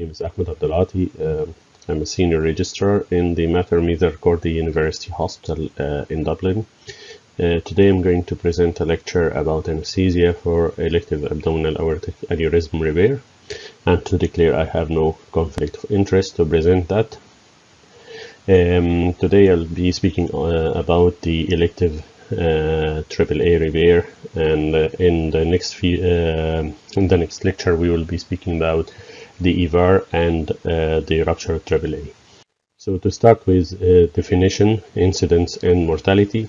name is Ahmed Abdelaatti. I'm a senior registrar in the Mater Cordy University Hospital in Dublin. Today I'm going to present a lecture about anesthesia for elective abdominal aortic aneurysm repair, and to declare I have no conflict of interest to present that. Today I'll be speaking about the elective AAA repair, and in the next lecture we will be speaking about the EVAR and the ruptured AAA. So to start with definition, incidence and mortality.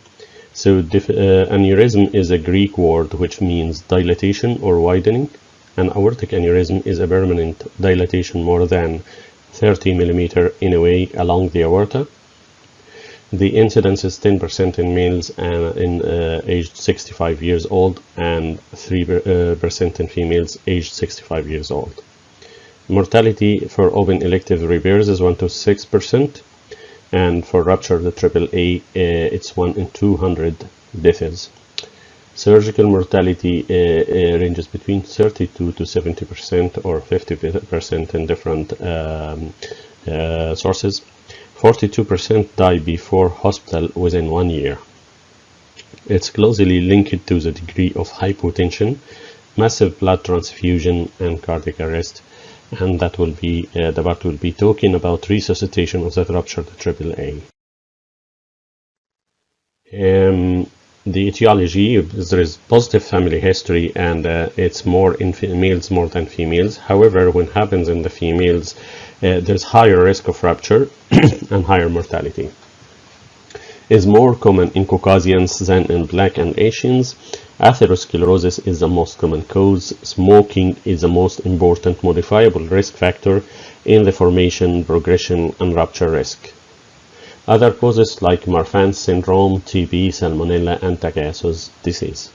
So aneurysm is a Greek word which means dilatation or widening. An aortic aneurysm is a permanent dilatation more than 30 mm in a way along the aorta. The incidence is 10% in males and aged 65 years old, and 3% in females aged 65 years old. Mortality for open elective repairs is 1 to 6%, and for ruptured AAA it's 1 in 200 deaths. Surgical mortality ranges between 32 to 70% or 50% in different sources. 42% die before hospital within 1 year. It's closely linked to the degree of hypotension, massive blood transfusion, and cardiac arrest, and that will be the part will be talking about resuscitation of that ruptured AAA. The etiology is there is positive family history, and it's more in males more than females. However, when it happens in the females, there's higher risk of rupture and higher mortality. Is more common in Caucasians than in Black and Asians. Atherosclerosis is the most common cause. Smoking is the most important modifiable risk factor in the formation, progression, and rupture risk. Other causes like Marfan's syndrome, TB, Salmonella, and Takayasu disease.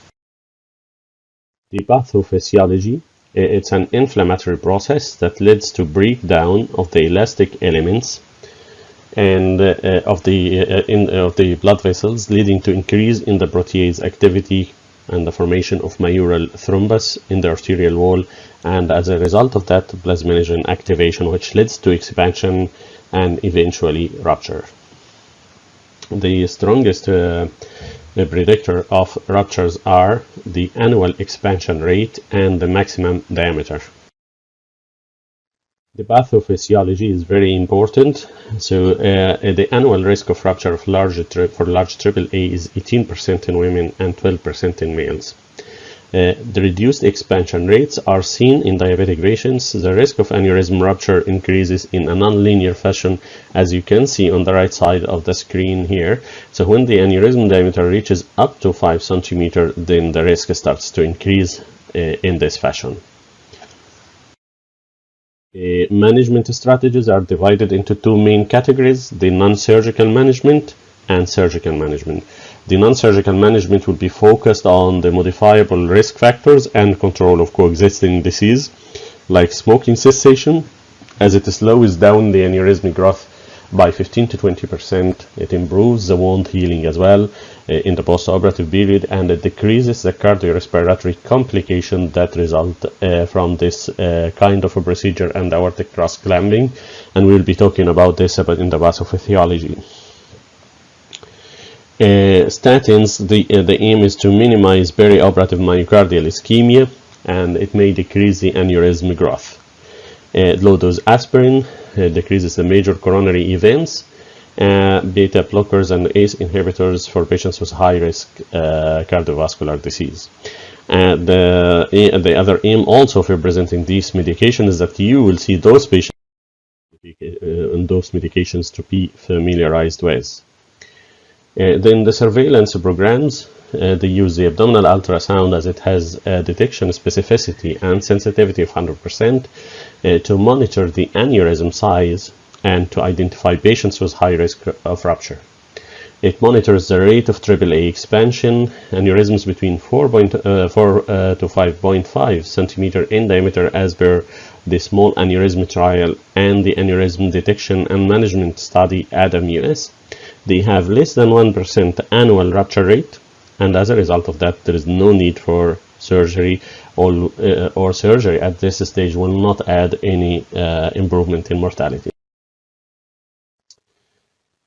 The pathophysiology. It's an inflammatory process that leads to breakdown of the elastic elements and of the blood vessels, leading to increase in the protease activity and the formation of mayoral thrombus in the arterial wall, and as a result of that, plasminogen activation, which leads to expansion and eventually rupture. The strongest predictor of ruptures are the annual expansion rate and the maximum diameter. The pathophysiology is very important. So the annual risk of rupture of large AAA is 18% in women and 12% in males. The reduced expansion rates are seen in diabetic patients. The risk of aneurysm rupture increases in a non-linear fashion, as you can see on the right side of the screen here. So when the aneurysm diameter reaches up to 5 cm, then the risk starts to increase in this fashion. Management strategies are divided into two main categories: the non-surgical management and surgical management. The non-surgical management will be focused on the modifiable risk factors and control of coexisting disease, like smoking cessation, as it slows down the aneurysmic growth by 15 to 20%. It improves the wound healing as well in the post-operative period, and it decreases the cardiorespiratory complications that result from this kind of a procedure and aortic cross-clamping, and we'll be talking about this in the pathophysiology. Statins, the aim is to minimize perioperative myocardial ischemia, and it may decrease the aneurysm growth. Low-dose aspirin decreases the major coronary events. Beta blockers and ACE inhibitors for patients with high-risk cardiovascular disease. And the other aim also for presenting these medications is that you will see those patients and those medications to be familiarized with. Then the surveillance programs, they use the abdominal ultrasound, as it has detection specificity and sensitivity of 100% to monitor the aneurysm size and to identify patients with high risk of rupture. It monitors the rate of AAA expansion, aneurysms between 4 to 5.5 cm in diameter as per the small aneurysm trial and the aneurysm detection and management study ADAM US. They have less than 1% annual rupture rate, and as a result of that, there is no need for surgery or surgery at this stage will not add any improvement in mortality.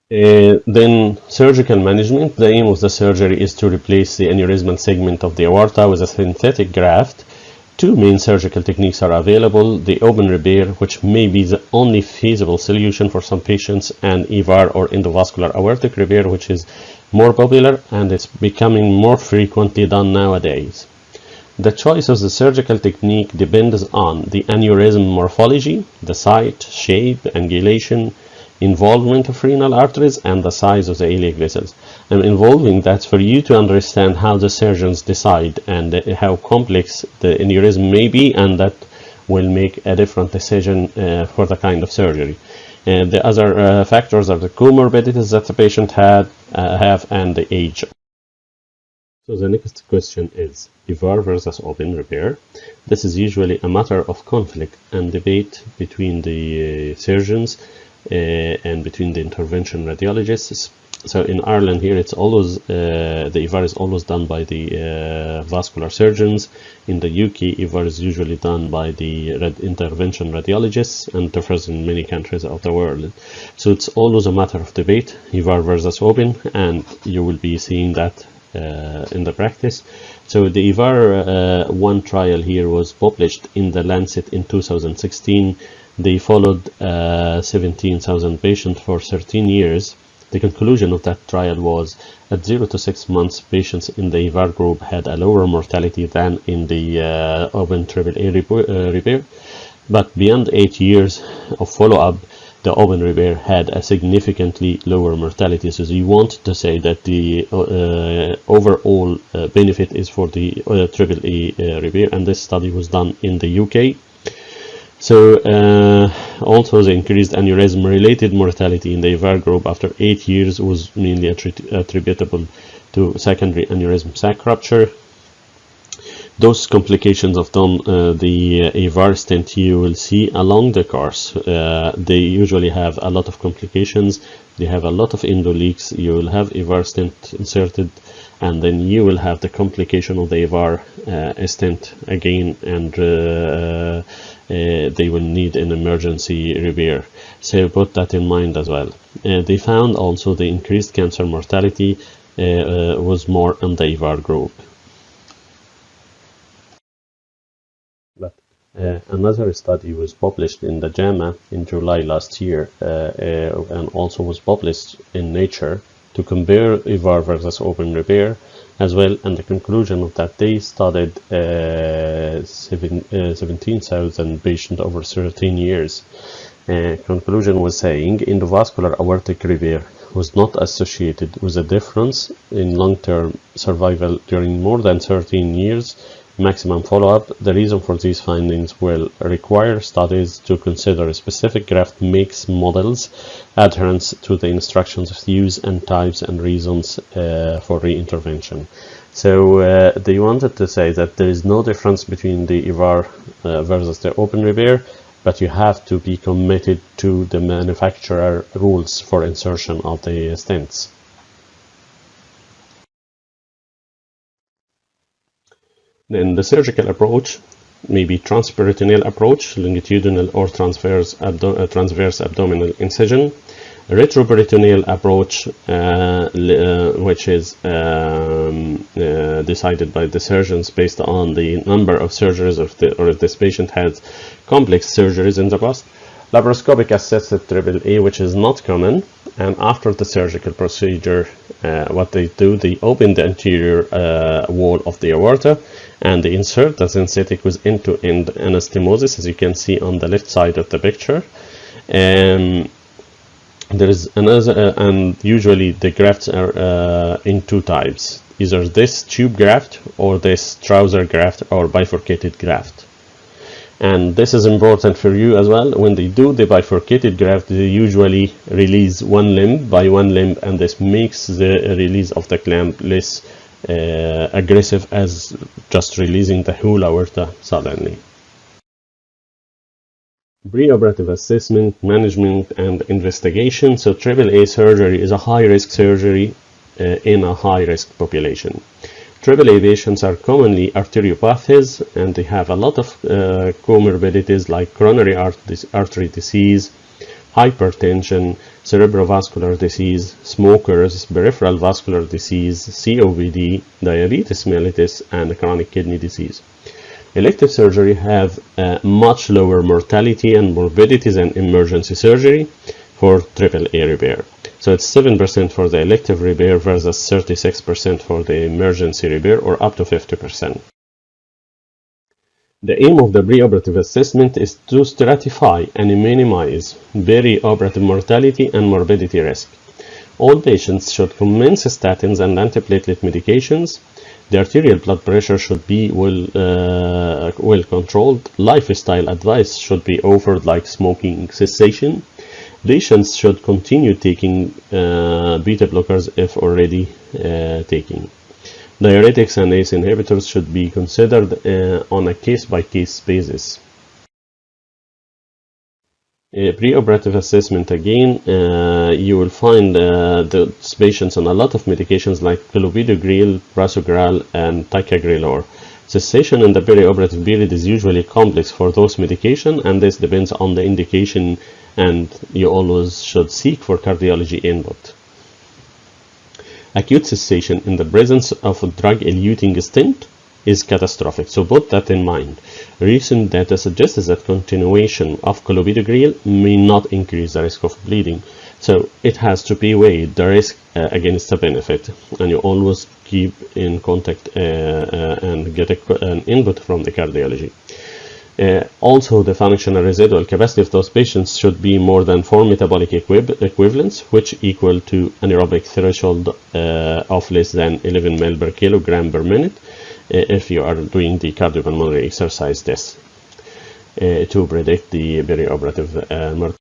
Then surgical management. The aim of the surgery is to replace the aneurysmal segment of the aorta with a synthetic graft. Two main surgical techniques are available: the open repair, which may be the only feasible solution for some patients, and EVAR, or endovascular aortic repair, which is more popular and it's becoming more frequently done nowadays. The choice of the surgical technique depends on the aneurysm morphology, the site, shape, angulation, involvement of renal arteries, and the size of the iliac vessels. I'm involving that for you to understand how the surgeons decide and how complex the aneurysm may be, and that will make a different decision for the kind of surgery. The other factors are the comorbidities that the patient have and the age. So the next question is EVAR versus open repair. This is usually a matter of conflict and debate between the surgeons and between the intervention radiologists. So in Ireland here, it's always the EVAR is always done by the vascular surgeons. In the UK, EVAR is usually done by the intervention radiologists, and differs in many countries of the world. So it's always a matter of debate, EVAR versus open, and you will be seeing that in the practice. So the EVAR 1 trial here was published in the Lancet in 2016. They followed 17,000 patients for 13 years. The conclusion of that trial was at 0 to 6 months, patients in the EVAR group had a lower mortality than in the open AAA repair. But beyond 8 years of follow-up, the open repair had a significantly lower mortality. So you want to say that the overall benefit is for the AAA repair, and this study was done in the UK. So also the increased aneurysm related mortality in the EVAR group after 8 years was mainly attributable to secondary aneurysm sac rupture. Those complications of the EVAR stent you will see along the course, they usually have a lot of complications. They have a lot of endoleaks. You will have EVAR stent inserted, and then you will have the complication of the EVAR stent again, and they will need an emergency repair. So put that in mind as well. They found also the increased cancer mortality was more in the EVAR group. But another study was published in the JAMA in July last year, and also was published in Nature, to compare EVAR versus open repair as well, and the conclusion of that they studied 17,000 patients over 13 years. Conclusion was saying endovascular aortic repair was not associated with a difference in long-term survival during more than 13 years maximum follow-up. The reason for these findings will require studies to consider specific graft mix models, adherence to the instructions of use, and types and reasons for re-intervention. So they wanted to say that there is no difference between the EVAR versus the open repair, but you have to be committed to the manufacturer rules for insertion of the stents. Then the surgical approach may be transperitoneal approach, longitudinal or transverse abdominal incision. Retroperitoneal approach, which is decided by the surgeons based on the number of surgeries or if this patient has complex surgeries in the past. Laparoscopic assisted AAA, which is not common, and after the surgical procedure, what they do, they open the anterior wall of the aorta and they insert the synthetic with end-to-end anastomosis, as you can see on the left side of the picture. There is another, and usually the grafts are in two types, either this tube graft or this trouser graft or bifurcated graft. And this is important for you as well. When they do the bifurcated graft, they usually release one limb by one limb, and this makes the release of the clamp less aggressive as just releasing the whole aorta suddenly. Pre-operative assessment, management, and investigation. So AAA surgery is a high-risk surgery in a high-risk population. AAA patients are commonly arteriopathies, and they have a lot of comorbidities like coronary artery disease, hypertension, cerebrovascular disease, smokers, peripheral vascular disease, COPD, diabetes mellitus, and chronic kidney disease. Elective surgery have much lower mortality and morbidity than emergency surgery for AAA repair. So it's 7% for the elective repair versus 36% for the emergency repair, or up to 50%. The aim of the preoperative assessment is to stratify and minimize perioperative mortality and morbidity risk. All patients should commence statins and antiplatelet medications. The arterial blood pressure should be well controlled. Lifestyle advice should be offered, like smoking cessation. Patients should continue taking beta blockers if already taking. Diuretics and ACE inhibitors should be considered on a case-by-case basis. Pre-operative assessment, again, you will find those patients on a lot of medications like clopidogrel, prasugrel, and ticagrelor. Cessation in the perioperative period is usually complex for those medications, and this depends on the indication, and you always should seek for cardiology input. Acute cessation in the presence of a drug-eluting stent is catastrophic, so put that in mind. Recent data suggests that continuation of clopidogrel may not increase the risk of bleeding, so it has to be weighed, the risk against the benefit, and you always keep in contact and get an input from the cardiology. Also, the functional residual capacity of those patients should be more than 4 metabolic equivalents, which equal to anaerobic threshold of less than 11 ml per kilogram per minute if you are doing the cardiopulmonary exercise test to predict the perioperative mortality.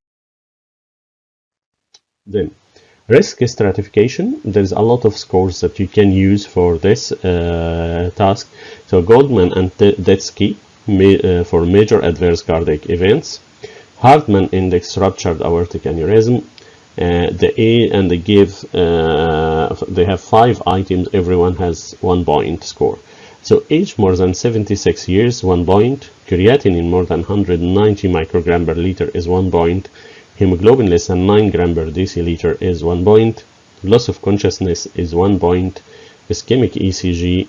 Then, risk stratification. There's a lot of scores that you can use for this task. So Goldman and Detsky for major adverse cardiac events, Hartman index ruptured aortic aneurysm, the A and the GIVE, they have 5 items, everyone has 1 point score. So age more than 76 years, 1 point, creatinine more than 190 microgram per liter is 1 point, hemoglobin less than 9 gram per deciliter is 1 point, loss of consciousness is 1 point, ischemic ECG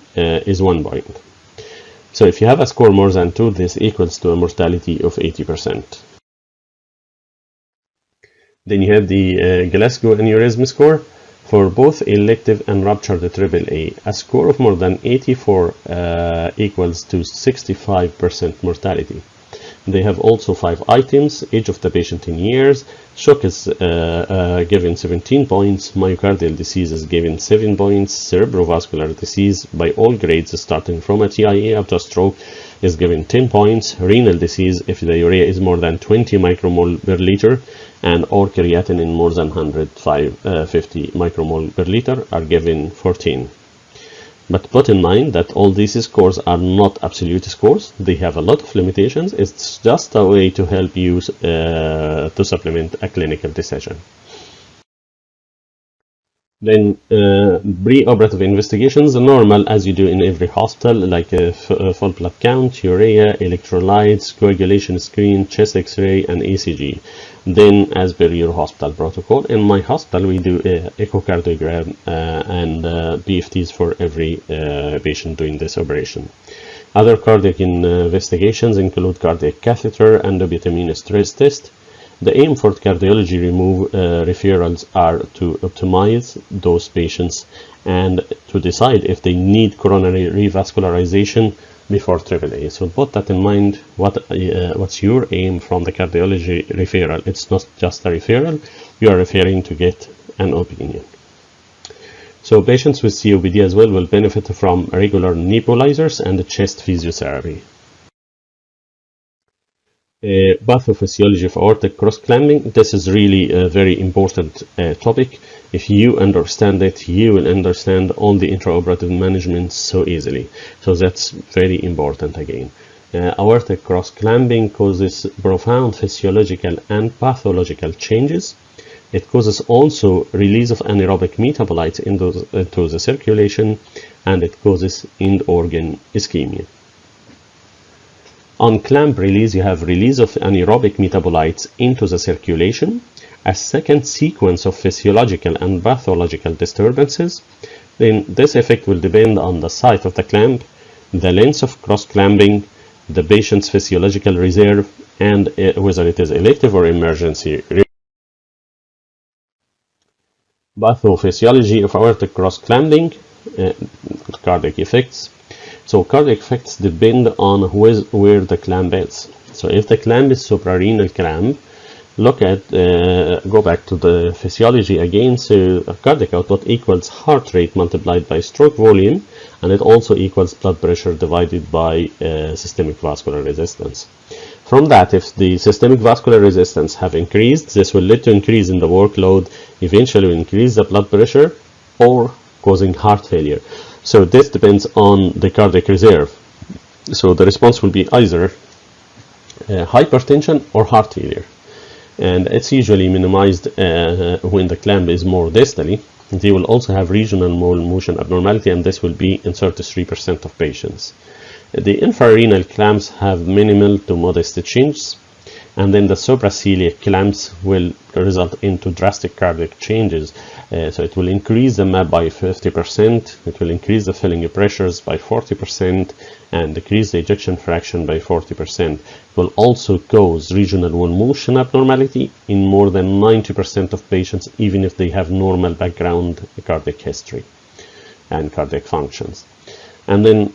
is 1 point. So if you have a score more than 2, this equals to a mortality of 80%. Then you have the Glasgow aneurysm score for both elective and ruptured AAA. A score of more than 84 equals to 65% mortality. They have also 5 items, age of the patient in years, shock is given 17 points, myocardial disease is given 7 points, cerebrovascular disease by all grades starting from a TIA up to a stroke is given 10 points, renal disease if the urea is more than 20 micromole per liter and or creatinine more than 150 micromole per liter are given 14. But put in mind that all these scores are not absolute scores. They have a lot of limitations. It's just a way to help you to supplement a clinical decision. Then pre-operative investigations are normal as you do in every hospital, like full blood count, urea, electrolytes, coagulation screen, chest x-ray, and ECG. Then, as per your hospital protocol, in my hospital we do echocardiogram and PFTs for every patient doing this operation. Other cardiac investigations include cardiac catheter and dobutamine stress test. The aim for cardiology referrals are to optimize those patients and to decide if they need coronary revascularization before AAA. So put that in mind. What's your aim from the cardiology referral? It's not just a referral. You are referring to get an opinion. So patients with COPD as well will benefit from regular nebulizers and chest physiotherapy. Pathophysiology of Aortic Cross-Clamping. This is really a very important topic. If you understand it, you will understand all the intraoperative management so easily. So that's very important again. Aortic cross-clamping causes profound physiological and pathological changes. It causes also release of anaerobic metabolites into the circulation, and it causes end organ ischemia. On clamp release, you have release of anaerobic metabolites into the circulation, a second sequence of physiological and pathological disturbances. Then this effect will depend on the site of the clamp, the length of cross-clamping, the patient's physiological reserve, and whether it is elective or emergency. Pathophysiology of aortic cross-clamping, cardiac effects. So cardiac effects depend on where the clamp is. So if the clamp is suprarenal clamp, go back to the physiology again. So cardiac output equals heart rate multiplied by stroke volume, and it also equals blood pressure divided by systemic vascular resistance. From that, if the systemic vascular resistance have increased, this will lead to increase in the workload, eventually will increase the blood pressure or causing heart failure. So this depends on the cardiac reserve. So the response will be either hypertension or heart failure. And it's usually minimized when the clamp is more distally. They will also have regional motion abnormality, and this will be in 33% of patients. The infrarenal clamps have minimal to modest changes, and then the supraceliac clamps will result into drastic cardiac changes. So it will increase the MAP by 50%, it will increase the filling pressures by 40%, and decrease the ejection fraction by 40%. It will also cause regional wall motion abnormality in more than 90% of patients, even if they have normal background cardiac history and cardiac functions. And then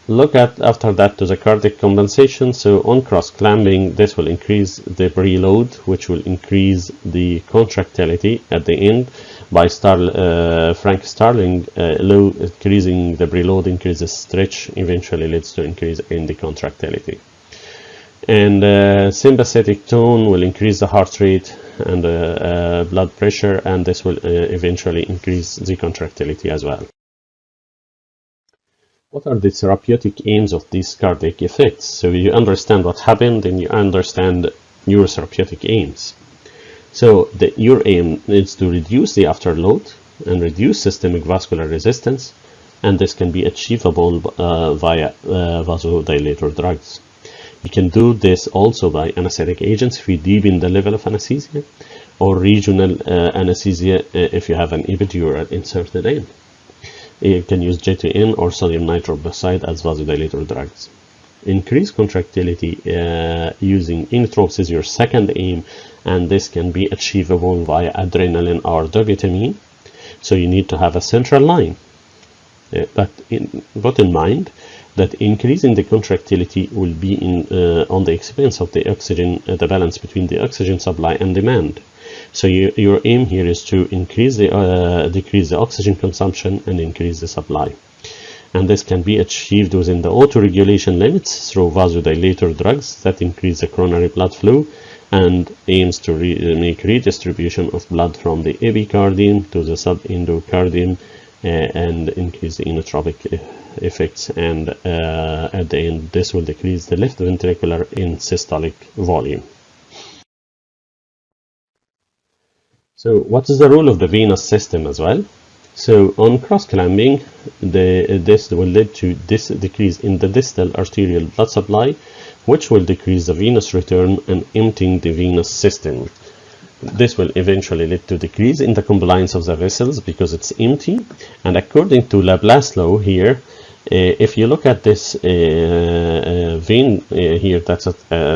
look at after that to the cardiac compensation. So on cross-clamping, this will increase the preload, which will increase the contractility at the end. By Frank Starling law, increasing the preload increases stretch, eventually leads to increase in the contractility. And sympathetic tone will increase the heart rate and blood pressure, and this will eventually increase the contractility as well. What are the therapeutic aims of these cardiac effects? So you understand what happened, and you understand your therapeutic aims. So your aim is to reduce the afterload and reduce systemic vascular resistance, and this can be achievable via vasodilator drugs. You can do this also by anesthetic agents if you deepen the level of anesthesia, or regional anesthesia if you have an epidural inserted in. You can use J2N or sodium nitroprusside as vasodilator drugs. Increase contractility using inotropes is your second aim, and this can be achievable via adrenaline or dobutamine. So you need to have a central line. But put in mind that increasing the contractility will be on the expense of the oxygen, the balance between the oxygen supply and demand. So your aim here is to decrease the oxygen consumption and increase the supply. And this can be achieved within the autoregulation limits through vasodilator drugs that increase the coronary blood flow and aims to make redistribution of blood from the epicardium to the subendocardium and increase the inotropic effects. And at the end, this will decrease the left ventricular in systolic volume. So what is the role of the venous system as well? So on cross-clamping, this will lead to this decrease in the distal arterial blood supply, which will decrease the venous return and emptying the venous system. This will eventually lead to decrease in the compliance of the vessels because it's empty. And according to Laplace law here, if you look at this vein here, that's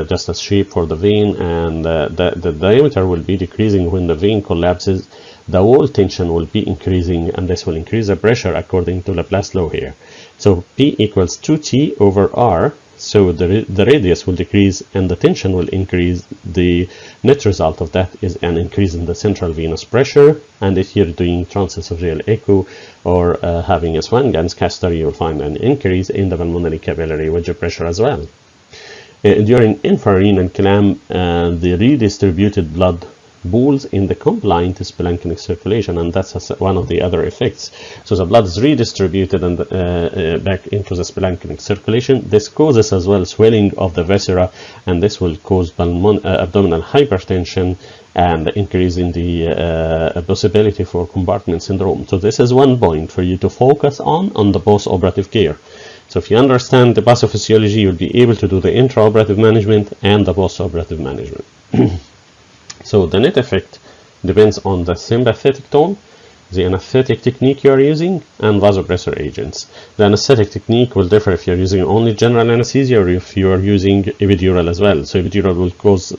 just a shape for the vein, and the diameter will be decreasing when the vein collapses. The wall tension will be increasing, and this will increase the pressure according to Laplace law here. So P equals 2T over R. So the radius will decrease and the tension will increase. The net result of that is an increase in the central venous pressure. And if you're doing transesophageal echo or having a Swan-Ganz catheter, you'll find an increase in the pulmonary capillary wedge pressure as well. During infrarenal clamp, the redistributed blood pools in the compliant splanchnic circulation, and that's one of the other effects. So the blood is redistributed and back into the splanchnic circulation. This causes as well swelling of the viscera, and this will cause abdominal hypertension and increase in the possibility for compartment syndrome. So this is one point for you to focus on the post-operative care. So if you understand the pathophysiology, you'll be able to do the intraoperative management and the post-operative management. So the net effect depends on the sympathetic tone, the anesthetic technique you are using, and vasopressor agents. The anesthetic technique will differ if you're using only general anesthesia or if you are using epidural as well. So epidural will cause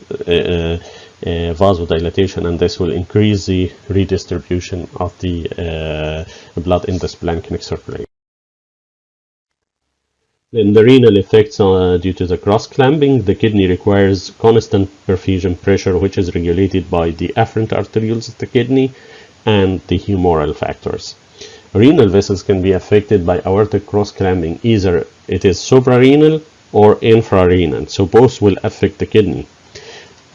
vasodilatation, and this will increase the redistribution of the blood in the splanchnic circulation. In the renal effects due to the cross-clamping, the kidney requires constant perfusion pressure, which is regulated by the afferent arterioles of the kidney and the humoral factors. Renal vessels can be affected by aortic cross-clamping. Either it is suprarenal or infrarenal, so both will affect the kidney.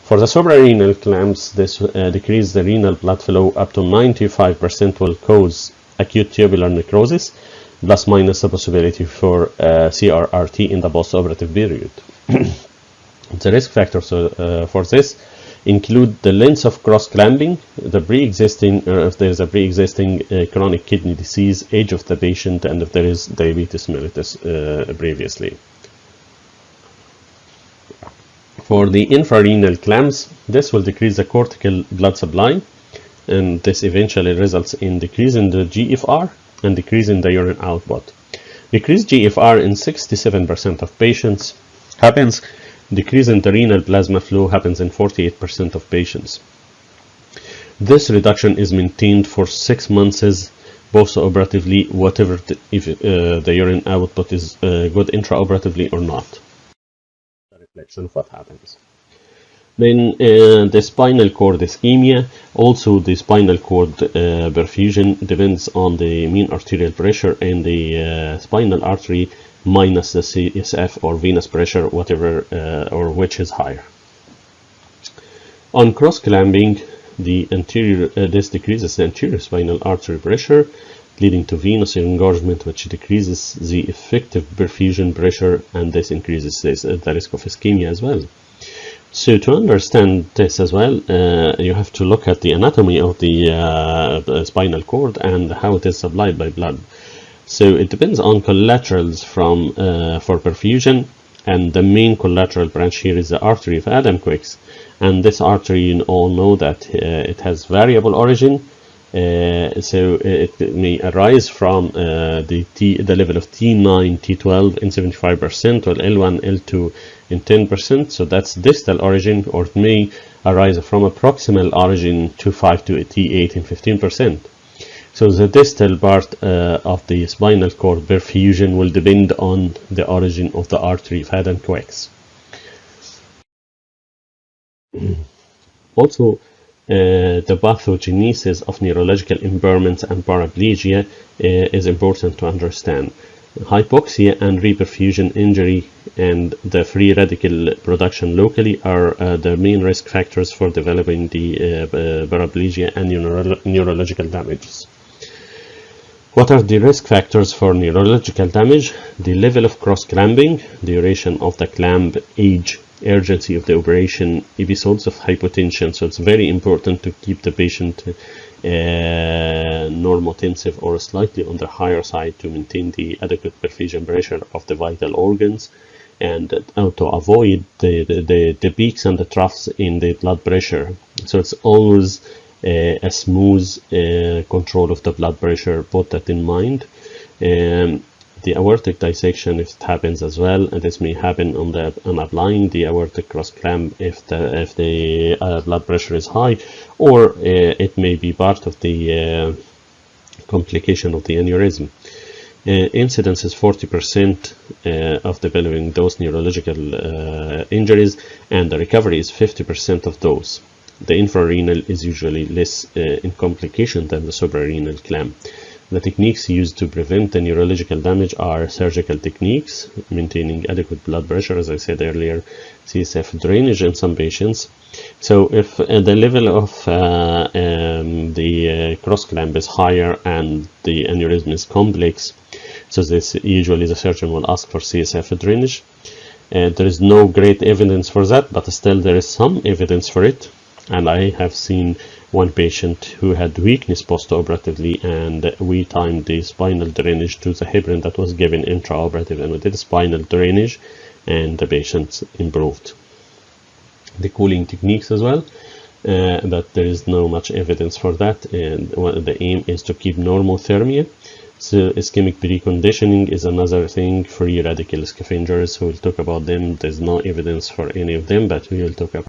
For the suprarenal clamps, this decrease the renal blood flow up to 95% will cause acute tubular necrosis, plus minus the possibility for CRRT in the post-operative period. The risk factors for this include the length of cross-clamping, the pre-existing, or if there is a pre-existing chronic kidney disease, age of the patient, and if there is diabetes mellitus previously. For the infrarenal clamps, this will decrease the cortical blood supply, and this eventually results in decrease in the GFR and decrease in the urine output. Decreased GFR in 67% of patients happens. Decrease in the renal plasma flow happens in 48% of patients. This reduction is maintained for 6 months post-operatively, whatever if the urine output is good intraoperatively or not. The reflection of what happens. Then the spinal cord ischemia, also the spinal cord perfusion depends on the mean arterial pressure and the spinal artery minus the CSF or venous pressure, whatever or which is higher. On cross-clamping, the anterior this decreases the anterior spinal artery pressure, leading to venous engorgement, which decreases the effective perfusion pressure, and this increases the risk of ischemia as well. So to understand this as well, you have to look at the anatomy of the spinal cord and how it is supplied by blood. So it depends on collaterals for perfusion, and the main collateral branch here is the artery of Adam-Quicks, and this artery, you all know that it has variable origin. So it may arise from the level of T9, T12 in 75%, or L1, L2 in 10%. So that's distal origin, or it may arise from a proximal origin T5 to T8 in 15%. So the distal part of the spinal cord perfusion will depend on the origin of the artery of Adam-Quicks. Also, the pathogenesis of neurological impairments and paraplegia is important to understand. Hypoxia and reperfusion injury and the free radical production locally are the main risk factors for developing the paraplegia and neurological damages. What are the risk factors for neurological damage? The level of cross-clamping, duration of the clamp, age, urgency of the operation, episodes of hypotension. So it's very important to keep the patient normotensive or slightly on the higher side to maintain the adequate perfusion pressure of the vital organs, and to avoid the peaks and the troughs in the blood pressure. So it's always a smooth control of the blood pressure. Put that in mind. The aortic dissection, if it happens as well, and this may happen on applying the aortic cross clamp if the blood pressure is high, or it may be part of the complication of the aneurysm. Incidence is 40% of developing those neurological injuries, and the recovery is 50% of those. The infrarenal is usually less in complication than the suprarenal clamp. The techniques used to prevent the neurological damage are surgical techniques, maintaining adequate blood pressure, as I said earlier, CSF drainage in some patients. So if the level of the cross clamp is higher and the aneurysm is complex, so this usually the surgeon will ask for CSF drainage. There is no great evidence for that, but still there is some evidence for it. And I have seen one patient who had weakness post-operatively, and we timed the spinal drainage to the heparin that was given intraoperative, and we did spinal drainage, and the patient improved. The cooling techniques as well, but there is no much evidence for that, and the aim is to keep normothermia. So ischemic preconditioning is another thing. Free radical scavengers, we'll talk about them. There's no evidence for any of them, but we will talk about.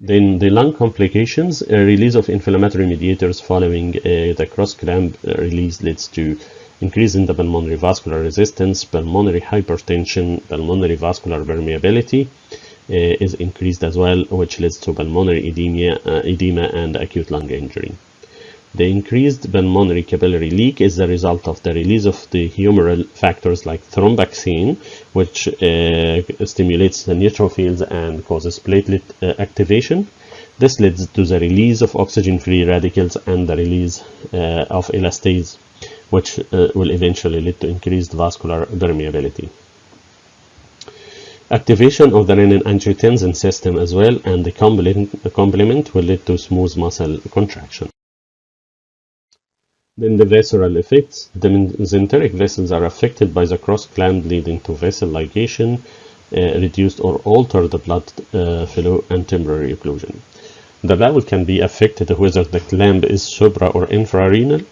Then the lung complications, release of inflammatory mediators following the cross-clamp release leads to increase in the pulmonary vascular resistance, pulmonary hypertension, pulmonary vascular permeability is increased as well, which leads to pulmonary edema and acute lung injury. The increased pulmonary capillary leak is the result of the release of the humoral factors like thromboxane, which stimulates the neutrophils and causes platelet activation. This leads to the release of oxygen-free radicals and the release of elastase, which will eventually lead to increased vascular permeability. Activation of the renin-angiotensin system as well, and the complement will lead to smooth muscle contraction. Then the visceral effects. The mesenteric vessels are affected by the cross-clamp, leading to vessel ligation, reduced or altered blood flow, and temporary occlusion. The bowel can be affected whether the clamp is supra or infrarenal.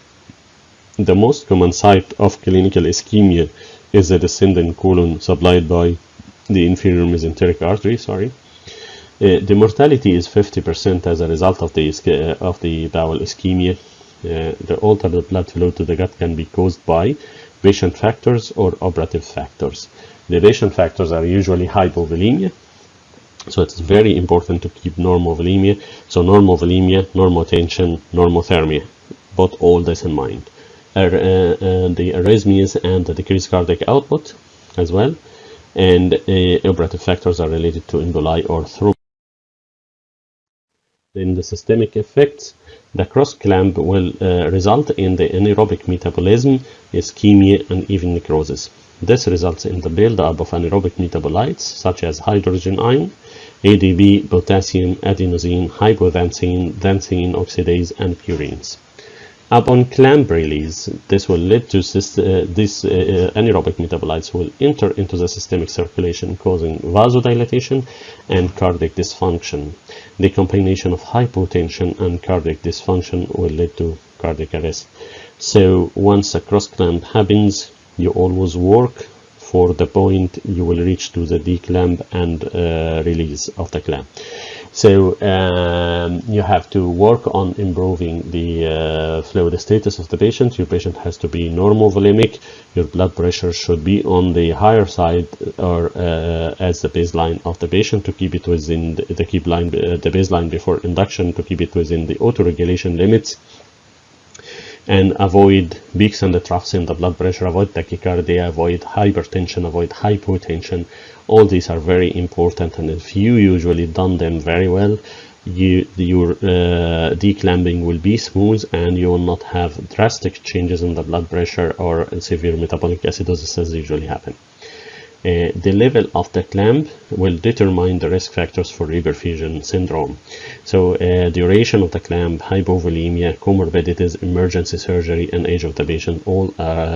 The most common site of clinical ischemia is the descending colon supplied by the inferior mesenteric artery. The mortality is 50% as a result of the bowel ischemia. The altered blood flow to the gut can be caused by patient factors or operative factors. The patient factors are usually hypovolemia, so it's very important to keep normovolemia. So normovolemia, normotension, normothermia, put all this in mind. The arrhythmias and the decreased cardiac output as well, and operative factors are related to emboli or thrombosis. In the systemic effects, the cross-clamp will result in the anaerobic metabolism, ischemia, and even necrosis. This results in the buildup of anaerobic metabolites such as hydrogen ion, ADP, potassium, adenosine, hypoxanthine, xanthine oxidase, and purines. Upon clamp release, this will lead to these anaerobic metabolites will enter into the systemic circulation, causing vasodilation and cardiac dysfunction. The combination of hypotension and cardiac dysfunction will lead to cardiac arrest. So once a cross clamp happens, you always work for the point you will reach to the declamp and release of the clamp. So you have to work on improving the fluid status of the patient. Your patient has to be normovolemic. Your blood pressure should be on the higher side or as the baseline of the patient to keep it within the baseline before induction, to keep it within the autoregulation limits, and avoid peaks and troughs in the blood pressure, avoid tachycardia, avoid hypertension, avoid hypotension. All these are very important, and if you usually done them very well, your declamping will be smooth and you will not have drastic changes in the blood pressure or severe metabolic acidosis as usually happen. The level of the clamp will determine the risk factors for reperfusion syndrome. So duration of the clamp, hypovolemia, comorbidities, emergency surgery, and age of the patient, all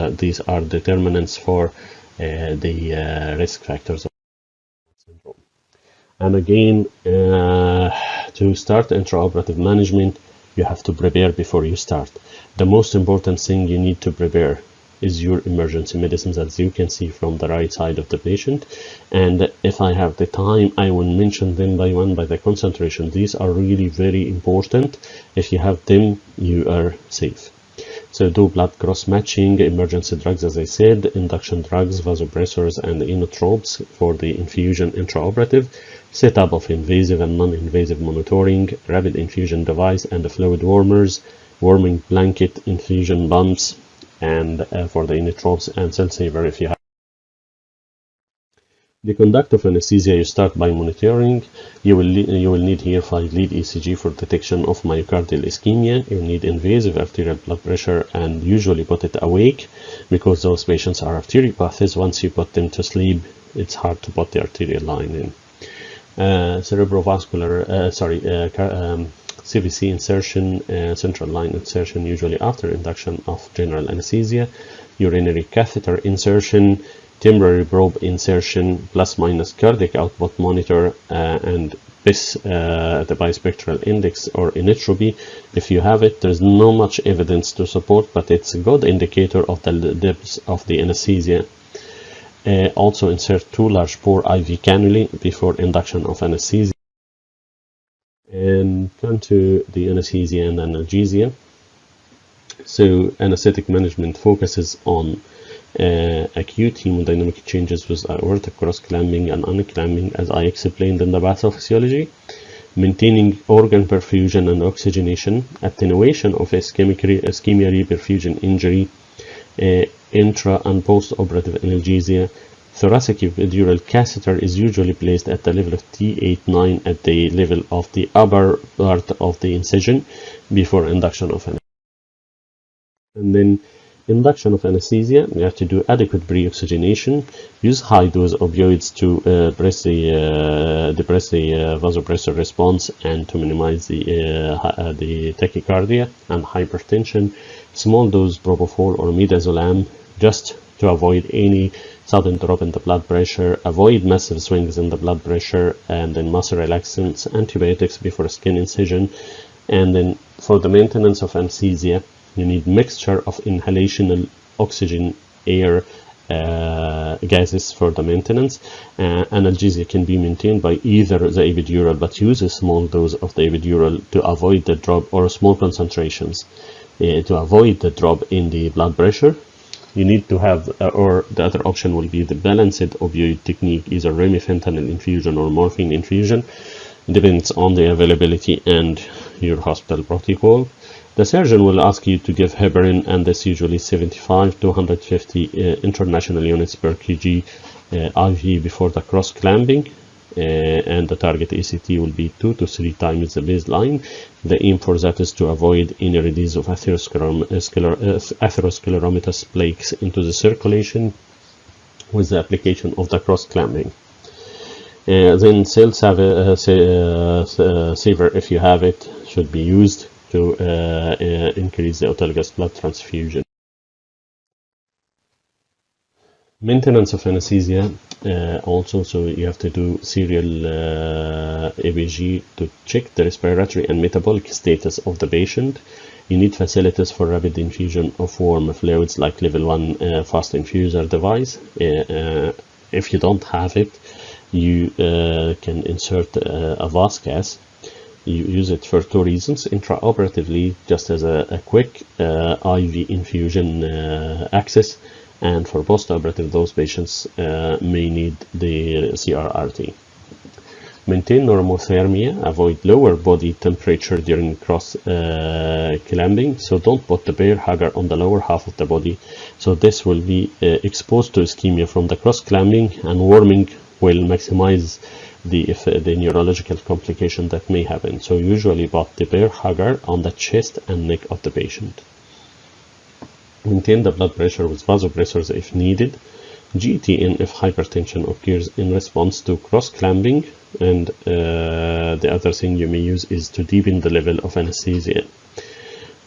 these are determinants for the risk factors of syndrome. And again, to start intraoperative management, you have to prepare before you start. The most important thing you need to prepare is your emergency medicines, as you can see from the right side of the patient. And if I have the time, I will mention them by one by the concentration. These are really very important. If you have them, you are safe. So do blood cross matching, emergency drugs, as I said, induction drugs, vasopressors, and inotropes for the infusion intraoperative, setup of invasive and non-invasive monitoring, rapid infusion device, and the fluid warmers, warming blanket, infusion pumps, and for the inotropes and cell saver if you have. The conduct of anesthesia, you start by monitoring. You will need here 5-lead ECG for detection of myocardial ischemia. You need invasive arterial blood pressure and usually put it awake because those patients are arteriopathies. Once you put them to sleep, it's hard to put the arterial line in. CVC insertion, central line insertion, usually after induction of general anesthesia. Urinary catheter insertion, temporary probe insertion, plus minus cardiac output monitor, and BIS, the bispectral index or inotropy. If you have it, there's not much evidence to support, but it's a good indicator of the depth of the anesthesia. Also insert 2 large bore IV cannulae before induction of anesthesia. And come to the anesthesia and analgesia. So anesthetic management focuses on acute hemodynamic changes with aortic cross-clamping and unclamping, as I explained in the pathophysiology, maintaining organ perfusion and oxygenation, attenuation of ischemia reperfusion injury, intra and post-operative analgesia. Thoracic epidural catheter is usually placed at the level of T8-9 at the level of the upper part of the incision before induction of anesthesia. And then induction of anesthesia, you have to do adequate pre-oxygenation, use high-dose opioids to depress the vasopressor response and to minimize the tachycardia and hypertension, small dose propofol or midazolam just to avoid any sudden drop in the blood pressure, avoid massive swings in the blood pressure, and then muscle relaxants, antibiotics before skin incision. And then for the maintenance of anesthesia, you need mixture of inhalational oxygen, air, gases for the maintenance. Analgesia can be maintained by either the epidural, but use a small dose of the epidural to avoid the drop, or small concentrations to avoid the drop in the blood pressure. You need to have, or the other option will be the balanced opioid technique, either remifentanil infusion or morphine infusion. It depends on the availability and your hospital protocol. The surgeon will ask you to give heparin, and this usually 75 to 150 international units per kg IV before the cross-clamping, and the target ECT will be 2 to 3 times the baseline. The aim for that is to avoid any release of atheroscleromatous plaques into the circulation with the application of the cross-clamping. Then cell saver, if you have it, should be used to increase the autologous blood transfusion. Maintenance of anesthesia also, so you have to do serial EVG to check the respiratory and metabolic status of the patient. You need facilities for rapid infusion of warm fluids like level 1 fast infuser device. If you don't have it, you can insert a Vascas. You use it for 2 reasons: intraoperatively, just as a quick IV infusion access, and for post-operative, those patients may need the CRRT. Maintain normothermia, avoid lower body temperature during cross-clamping, so don't put the bear hugger on the lower half of the body, so this will be exposed to ischemia from the cross-clamping, and warming will maximize the neurological complication that may happen. So usually put the bear hugger on the chest and neck of the patient. Maintain the blood pressure with vasopressors if needed. GTN if hypertension occurs in response to cross-clamping, and the other thing you may use is to deepen the level of anesthesia.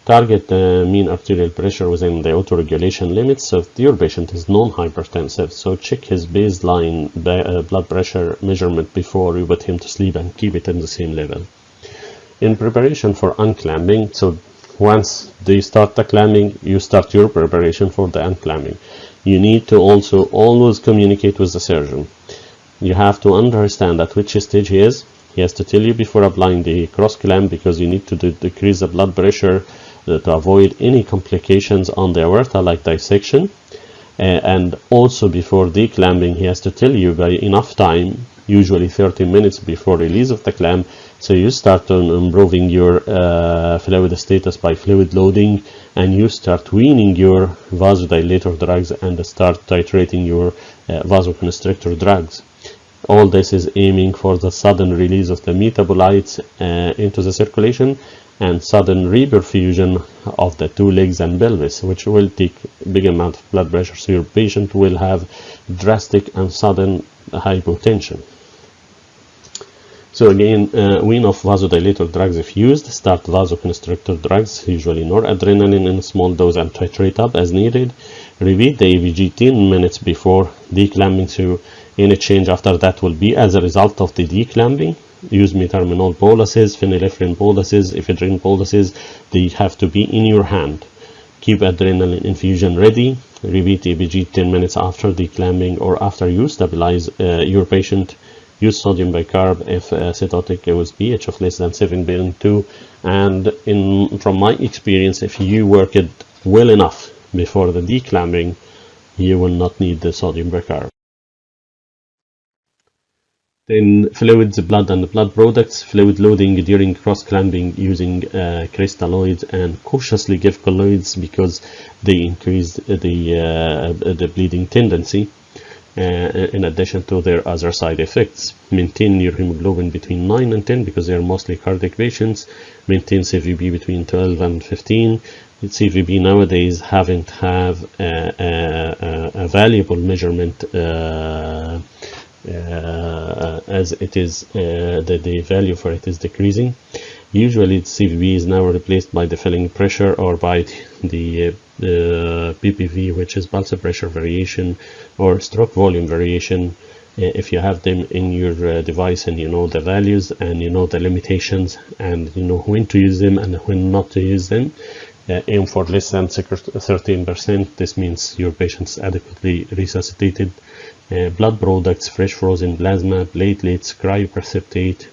Target mean arterial pressure within the autoregulation limits. So if your patient is non-hypertensive, so check his baseline blood pressure measurement before you put him to sleep and keep it in the same level. In preparation for unclamping, so once they start the clamping, you start your preparation for the unclamping. You need to also always communicate with the surgeon. You have to understand at which stage he is. He has to tell you before applying the cross clamp, because you need to decrease the blood pressure to avoid any complications on the aorta like dissection. And also before declamping, he has to tell you by enough time, usually 30 minutes before release of the clamp, so you start on improving your fluid status by fluid loading, and you start weaning your vasodilator drugs and start titrating your vasoconstrictor drugs. All this is aiming for the sudden release of the metabolites into the circulation and sudden reperfusion of the two legs and pelvis, which will take big amount of blood pressure, so your patient will have drastic and sudden hypotension. So again, wean off vasodilator drugs if used, start vasoconstrictor drugs, usually noradrenaline in a small dose, and titrate up as needed. Repeat the EVG 10 minutes before declamping, so any change after that will be as a result of the declamping. Use metterminol boluses, phenylephrine boluses, ephedrine boluses. They have to be in your hand. Keep adrenaline infusion ready. Repeat EVG 10 minutes after declamping or after you stabilize your patient. Use sodium bicarb if cytotic with pH of less than 7.2. And from my experience, if you work it well enough before the declamping, you will not need the sodium bicarb. Then fluids, blood and blood products. Fluid loading during cross-clamping using crystalloids, and cautiously give colloids because they increase the bleeding tendency. In addition to their other side effects. Maintain your hemoglobin between 9 and 10 because they are mostly cardiac patients. Maintain CVB between 12 and 15. CVB nowadays haven't have a valuable measurement as it is the value for it is decreasing. Usually CVB is now replaced by the filling pressure or by the PPV, which is pulse pressure variation or stroke volume variation. If you have them in your device and you know the values and you know the limitations and you know when to use them and when not to use them, aim for less than 13%. This means your patient's adequately resuscitated. Blood products, fresh frozen plasma, platelets, cryoprecipitate,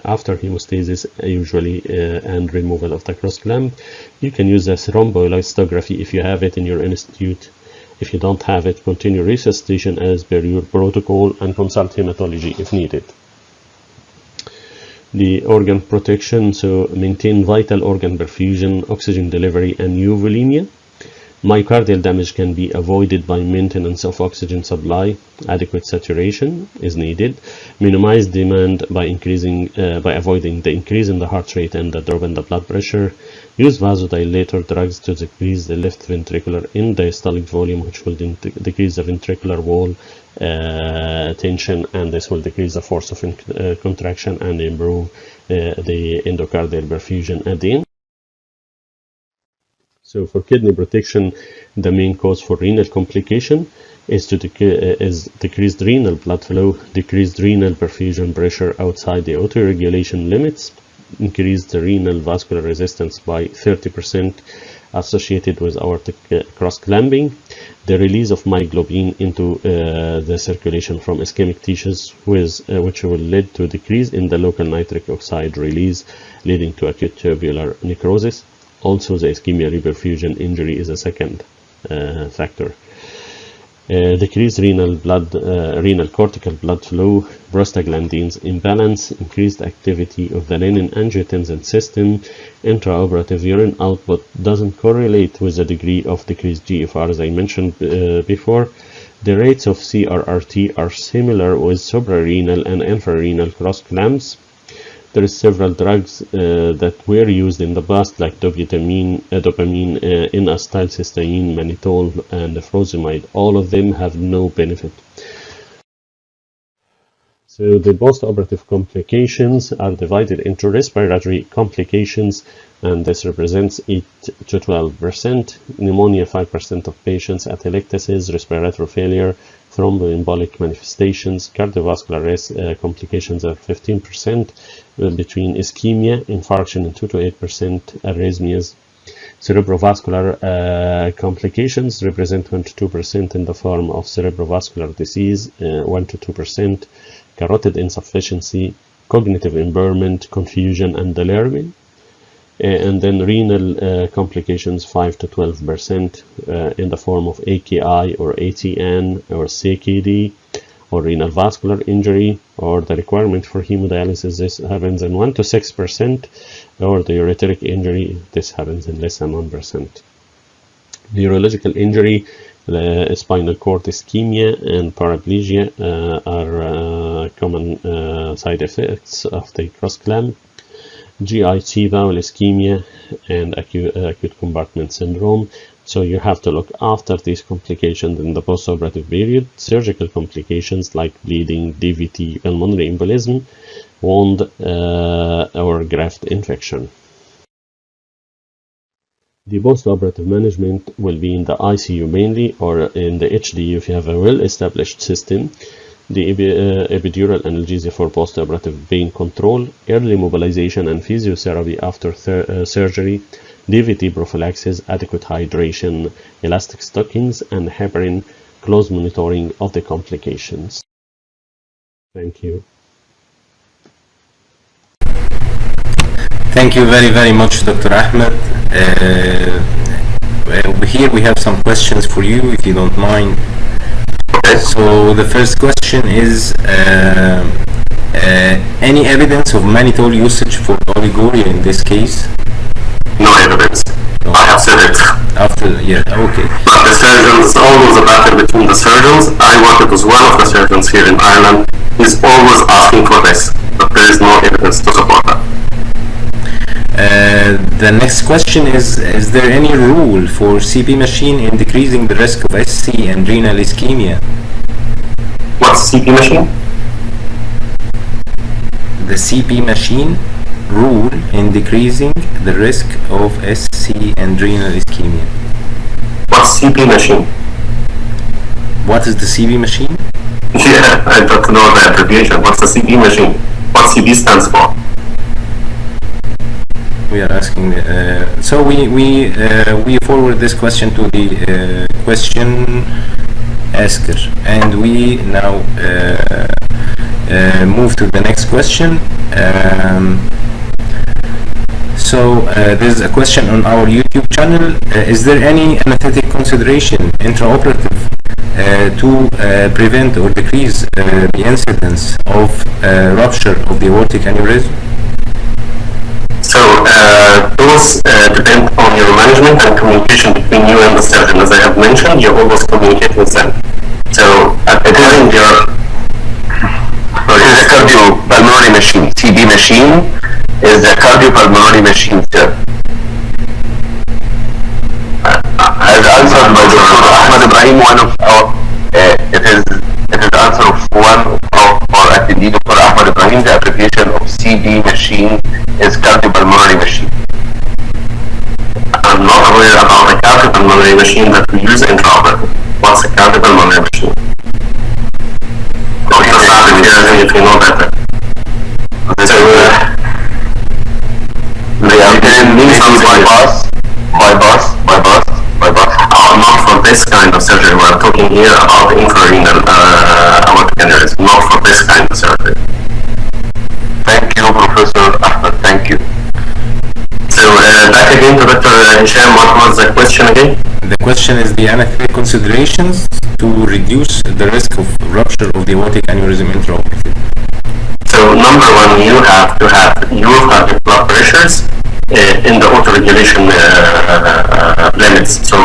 after hemostasis usually and removal of the cross clamp. You can use a thromboelastography if you have it in your institute. If you don't have it, continue resuscitation as per your protocol and consult hematology if needed. The organ protection, so maintain vital organ perfusion, oxygen delivery and euvolemia. Myocardial damage can be avoided by maintenance of oxygen supply. Adequate saturation is needed. Minimize demand by avoiding the increase in the heart rate and the drop in the blood pressure. Use vasodilator drugs to decrease the left ventricular end diastolic volume, which will decrease the ventricular wall tension, and this will decrease the force of contraction and improve the endocardial perfusion at the end. So for kidney protection, the main cause for renal complication is decreased renal blood flow, decreased renal perfusion pressure outside the autoregulation limits, increased renal vascular resistance by 30% associated with aortic cross-clamping, the release of myoglobin into the circulation from ischemic tissues, which will lead to decrease in the local nitric oxide release, leading to acute tubular necrosis. Also, the ischemia reperfusion injury is a second factor. Decreased renal cortical blood flow, prostaglandins imbalance, increased activity of the renin-angiotensin system. Intraoperative urine output doesn't correlate with the degree of decreased GFR, as I mentioned before. The rates of CRRT are similar with suprarenal and infrarenal cross clamps. There are several drugs that were used in the past, like dopamine, N-acetylcysteine, mannitol, and furosemide. All of them have no benefit. So the post-operative complications are divided into respiratory complications, and this represents 8 to 12%. Pneumonia, 5% of patients, atelectasis, respiratory failure, thromboembolic manifestations, cardiovascular complications are 15%, between ischemia, infarction, and 2 to 8% arrhythmias. Cerebrovascular complications represent 1 to 2% in the form of cerebrovascular disease, 1 to 2%, carotid insufficiency, cognitive impairment, confusion, and delirium. And then renal complications 5 to 12% in the form of AKI or ATN or CKD or renal vascular injury, or the requirement for hemodialysis. This happens in 1 to 6%, or the ureteric injury, this happens in less than 1%. Neurological injury, spinal cord ischemia and paraplegia are common side effects of the cross-clamp. GIT, bowel ischemia, and acute compartment syndrome. So you have to look after these complications in the post-operative period. Surgical complications like bleeding, DVT, pulmonary embolism, wound, or graft infection. The post-operative management will be in the ICU mainly, or in the HDU if you have a well-established system. The epidural analgesia for post-operative pain control, early mobilization and physiotherapy after surgery, DVT prophylaxis, adequate hydration, elastic stockings, and heparin, close monitoring of the complications. Thank you. Thank you very, very much, Dr. Ahmed. Here we have some questions for you, if you don't mind. So the first question is, any evidence of mannitol usage for oliguria in this case? No evidence. No. I have said it. Okay. But the surgeons, always a battle between the surgeons. I worked with one of the surgeons here in Ireland. He's always asking for this, but there is no evidence to support that. The next question is there any rule for CP machine in decreasing the risk of SC and renal ischemia? What's CP machine? The CP machine rule in decreasing the risk of SC and renal ischemia. What's CP machine? What is the CP machine? Yeah, I don't know the abbreviation. What's the CP machine? What CP stands for? We are asking. So we forward this question to the question asker, and we now move to the next question. So there's a question on our YouTube channel. Is there any anesthetic consideration intraoperative to prevent or decrease the incidence of rupture of the aortic aneurysm? So those depend on your management and communication between you and the surgeon. As I have mentioned, you always communicate with them. So at the time your is a cardiopulmonary machine. CB machine is a cardiopulmonary machine, sir. As answered by Dr. Ahmed Ibrahim, one of our it is answer of one of our attendee, Dr. Ahmed Ibrahim. The abbreviation of CB machine is cardiopulmonary machine. I'm not aware about the cardiopulmonary machine that we use in intraoperative. What's a cardiopulmonary machine? Dr. Saad, if you know better. So they are doing some bypass. Not for this kind of surgery. We're talking here about infrarenal aortic aneurysm, not for this kind of surgery. Thank you, Professor Ahmed. Thank you. So back again to Dr. Hisham, what was the question again? The question is the anesthetic considerations to reduce the risk of rupture of the aortic aneurysm intraoperative. So number one, you have to have your cardiac blood pressures in the autoregulation limits. So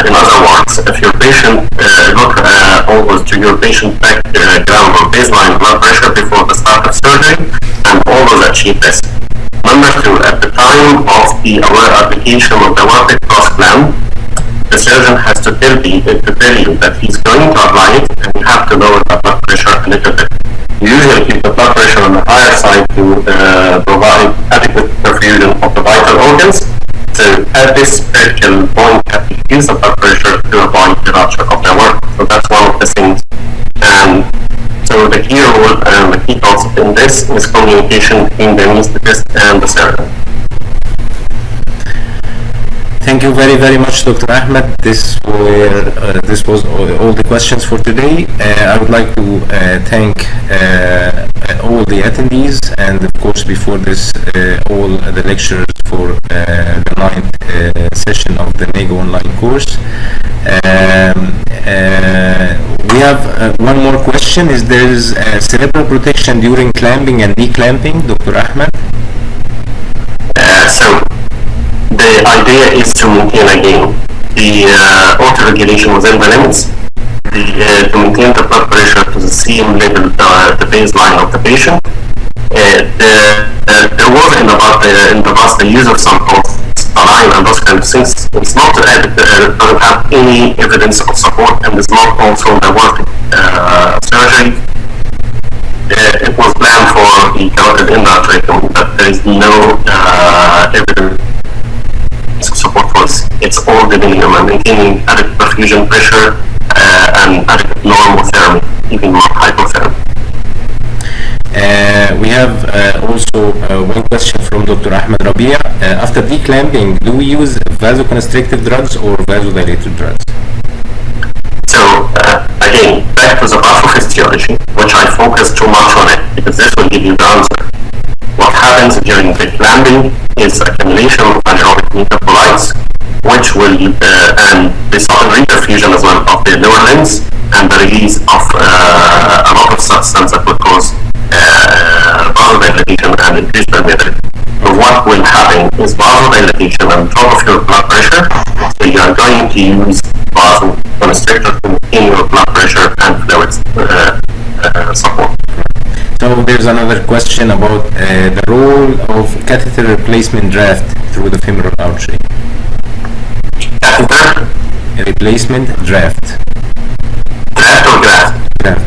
in other words, if your patient look always to your patient background or baseline blood pressure before the start of surgery, and always achieve this. Number two, at the time of the application of the aortic cross-clamp, the surgeon has to tell you that he's going to apply it, and you have to lower the blood pressure a little bit. You usually keep the blood pressure on the higher side to provide adequate perfusion of the vital organs. So at this critical point, you have to increase the blood pressure to avoid the rupture of the aorta. So that's one of the things. And so the key role and the key concept in this is communication between the anesthetist and the surgeon. Thank you very, very much, Dr. Ahmed. This was all the questions for today. I would like to thank all the attendees, and of course, before this, all the lecturers for the 9th session of the MEGA online course. We have one more question. Is there cerebral protection during clamping and declamping, Dr. Ahmed? So the idea is to maintain again the auto-regulation within the limits, to maintain the blood pressure to the same level, the baseline of the patient. There was in the past the use of some saline and those kind of things. It's not doesn't have any evidence of support, and is not also the aortic surgery. It was planned for the carotid endarterectomy, but there is no evidence of support for this. It's all depending on maintaining adequate perfusion pressure and adequate normothermy, even more hypothermy. We have also one question from Dr. Ahmed Rabia. After declamping, do we use vasoconstrictive drugs or vasodilator drugs? So again, back to the pathophysiology, which I focus too much on it, because this will give you the answer. What happens during the clamping is accumulation of anaerobic metabolites, which will, and the sudden reperfusion as well of the lower limbs, and the release of a lot of substance that will cause vasodilatation and increased permeability. So what will happen is vasodilatation on top of your blood pressure, so you are going to use vasoconstrictor to maintain your blood pressure and fluids support. So there's another question about the role of catheter replacement draft through the femoral artery. Catheter? Replacement draft. Draft or graft? Draft.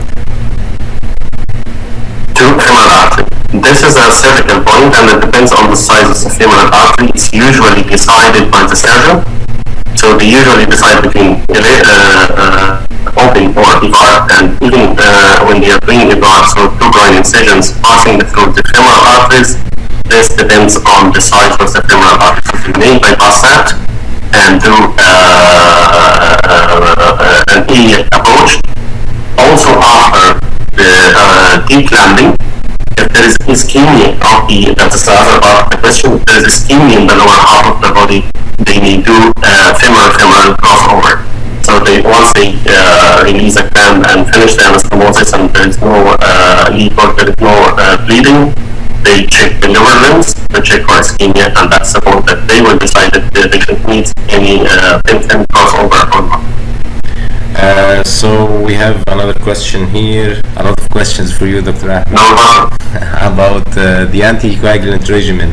To femoral artery. This is a surgical point, and it depends on the size of the femoral artery. It's usually decided by the surgeon. So they usually decide between open or EVAR, and even when they are doing EVAR, so two groin incisions passing through the femoral arteries, this depends on the size of the femoral artery. So you may bypass that and do an ileal approach. Also after the declamping, if there is ischemia of that's the other part of the question, if there is ischemia in the lower half of the body, they may do femoral crossover. So once they release a clamp and finish the anastomosis and there is no leak or there is no bleeding, they check the lower limbs, they check for ischemia, and that's the point that they will decide if the patient needs any crossover or not. So we have another question here, a lot of questions for you, Dr. Ahmed. No problem. About the anticoagulant regimen.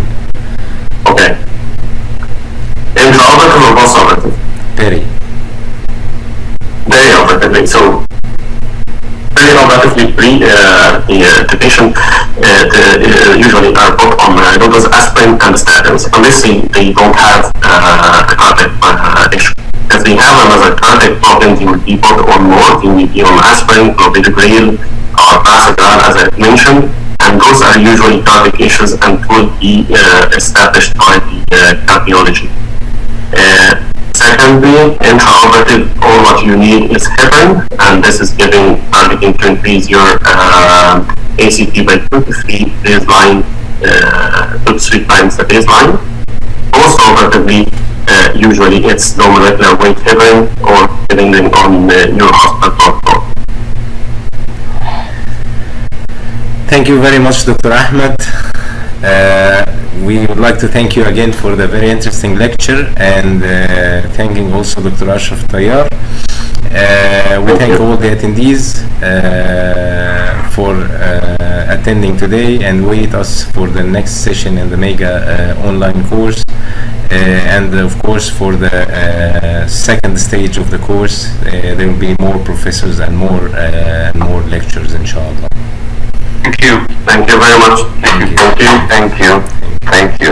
Okay. Intraoperative or post-operative? Perioperatively. So perioperatively, the patient usually are put on low-dose aspirin and statins, unless they don't have a cardiac issue. If they have another cardiac problem, they will be put on more. They will be on aspirin, clopidogrel, or prasugrel, as I mentioned, and those are usually cardiac issues and will be established by the cardiology. Secondly, intraoperative, all what you need is heparin, and this is targeting to increase your ACT by 2 to 3 baseline, 2 to 3 times the baseline. Post-operatively, usually it's low molecular weight heparin, or depending on your hospital protocol. Thank you very much, Dr. Ahmed. We would like to thank you again for the very interesting lecture, and thanking also Dr. Ashraf Tayyar. We thank all the attendees for attending today, and wait us for the next session in the MEGA online course, and of course for the second stage of the course there will be more professors and more lectures, inshallah. Thank you. Thank you very much. Thank you. Thank you. Thank you. Thank you.